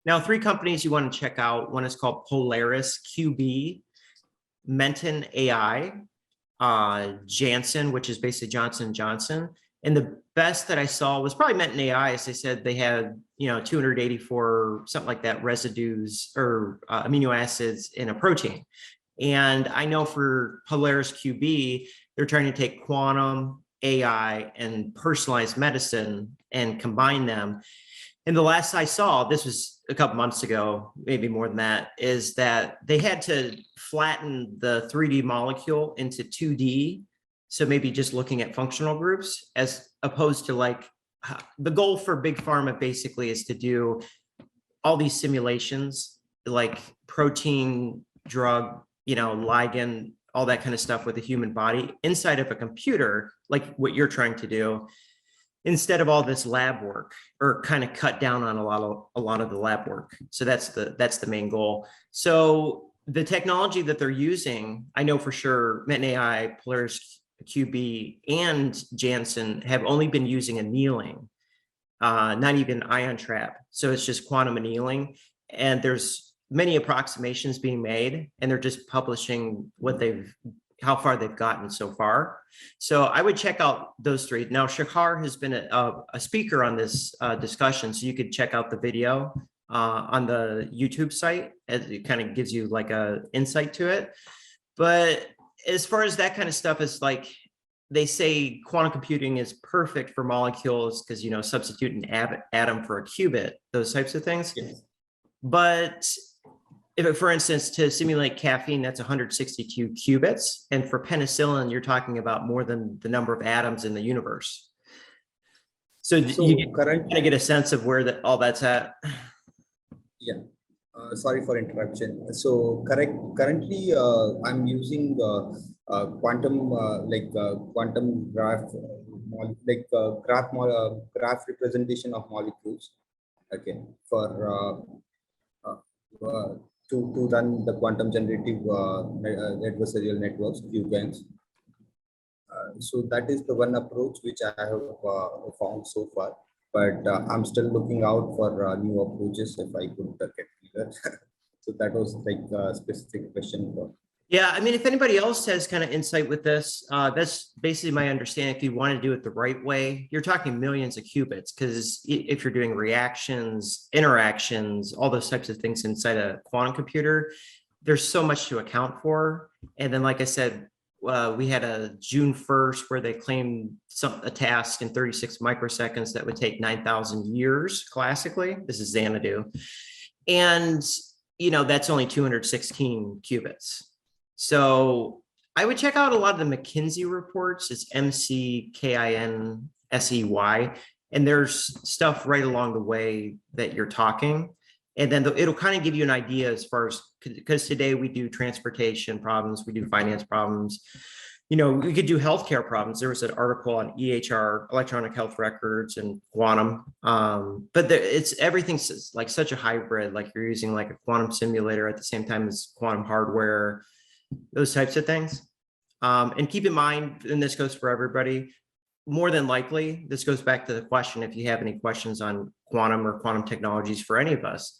Now, three companies you want to check out. One is called Polaris QB, Menton AI, Janssen, which is basically Johnson & Johnson. And the best that I saw was probably Menton AI, as they said they had, 284, something like that, residues or amino acids in a protein. And I know for Polaris QB, they're trying to take quantum, AI, and personalized medicine and combine them. And the last I saw, this was a couple months ago, maybe more than that, is that they had to flatten the 3D molecule into 2D. So maybe just looking at functional groups as opposed to like the goal for big pharma basically is to do all these simulations like protein, drug, ligand, all that kind of stuff with the human body inside of a computer, like what you're trying to do, instead of all this lab work, or kind of cut down on a lot of the lab work. So that's the main goal. So the technology that they're using, I know for sure, Menton AI, Polaris QB, and Janssen have only been using annealing, not even ion trap. So it's just quantum annealing, and there's many approximations being made, and they're just publishing how far they've gotten so far. So I would check out those three. Now, Shahar has been a speaker on this discussion, so you could check out the video on the YouTube site, as it kind of gives you like a insight to it. But as far as that kind of stuff, is like they say quantum computing is perfect for molecules because, substitute an atom for a qubit, those types of things. Yes. But if, for instance, to simulate caffeine, that's 162 qubits. And for penicillin, you're talking about more than the number of atoms in the universe. So you kind of get a sense of where all that's at. Yeah. Sorry for interruption. So currently, I'm using quantum quantum graph, graph representation of molecules. Okay, for to run the quantum generative adversarial networks, QGANs. So that is the one approach which I have found so far. But I'm still looking out for new approaches if I could get clear. So that was like a specific question for. Yeah, I mean, if anybody else has kind of insight with this, that's basically my understanding. If you want to do it the right way, you're talking millions of qubits, because if you're doing reactions, interactions, all those types of things inside a quantum computer, there's so much to account for. And then, like I said, we had a June 1st where they claimed a task in 36 microseconds that would take 9,000 years classically. This is Xanadu. And, that's only 216 qubits. So I would check out a lot of the McKinsey reports. It's McKinsey, and there's stuff right along the way that you're talking. And then it'll kind of give you an idea as far as, because today we do transportation problems, we do finance problems. We could do healthcare problems. There was an article on EHR, electronic health records, and quantum. But everything's like such a hybrid, like you're using like a quantum simulator at the same time as quantum hardware, those types of things. And keep in mind, and this goes for everybody, more than likely, this goes back to the question, if you have any questions on quantum or quantum technologies for any of us,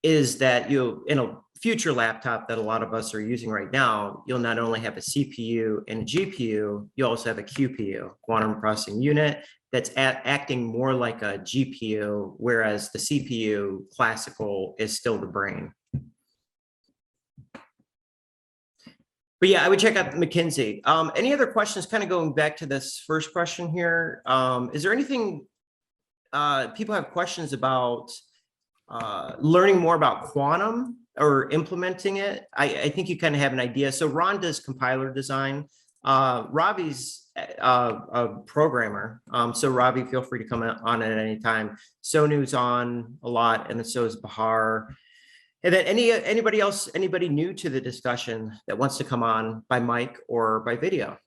is that in a future laptop that a lot of us are using right now, you'll not only have a CPU and a GPU, you also have a QPU, quantum processing unit, that's acting more like a GPU, whereas the CPU, classical, is still the brain. But yeah, I would check out McKinsey. Any other questions, kind of going back to this first question here? Is there anything people have questions about learning more about quantum or implementing it? I think you kind of have an idea. So Ron does compiler design. Ravi's a programmer. So Ravi, feel free to come on at any time. Sonu's on a lot, and so is Bahar. And then anybody else, anybody new to the discussion that wants to come on by mic or by video?